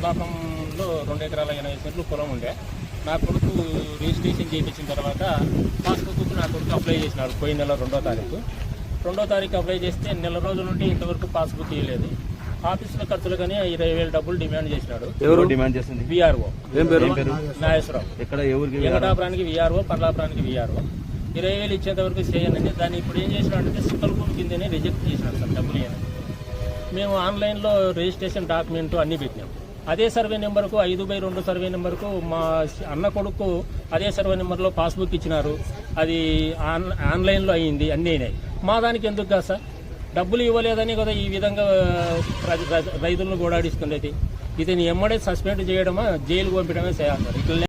మల్లాపంలో 2 ఎకరాల 80 సెంట్లు పొలం ఉండే. నా కొడుకు రిజిస్ట్రేషన్ చేయించిన తర్వాత పాస్బుక్ నా కొడుకు అప్లై చేసినాడు. పోయిన నెల 2వ తారీఖు. 2వ తారీఖు అప్లై చేస్తే నెల రోజుల నుండి ఇంతవరకు పాస్బుక్ ఇవ్వలేదు. ఆఫీసులో ఖర్చులు కానీ 20,000 డబ్బులు డిమాండ్ చేసినాడు. ఎవరు డిమాండ్ చేస్తుంది? విఆర్ఓ నాగేశ్వరరావు. ఎక్కడ ఎవరికి? వెంకటాపురానికి విఆర్ఓ, పర్లాపురానికి విఆర్ఓ. 20,000 ఇచ్చేంత వరకు చేయండి. దాన్ని ఇప్పుడు ఏం చేసినాడంటే సుక్కల భూమి కిందనే రిజెక్ట్ చేసినాడు సార్ డబ్బులు ఇవ్వని. మేము ఆన్లైన్లో రిజిస్ట్రేషన్ డాక్యుమెంట్ అన్నీ పెట్టినాం. అదే సర్వే నెంబర్కు 5/2 సర్వే నెంబర్కు మా అన్న కొడుకు అదే సర్వే నెంబర్లో పాస్బుక్ ఇచ్చినారు. అది ఆన్లైన్లో అయ్యింది, అన్నీ అయినాయి. మా దానికి ఎందుకు కాదు సార్? డబ్బులు ఇవ్వలేదని కదా ఈ విధంగా రైతులను గోడాడిస్తున్నది. ఇతని ఎమ్మడే సస్పెండ్ చేయడమా, జైలు పంపించడమే చేయాలి సార్. ఇట్లా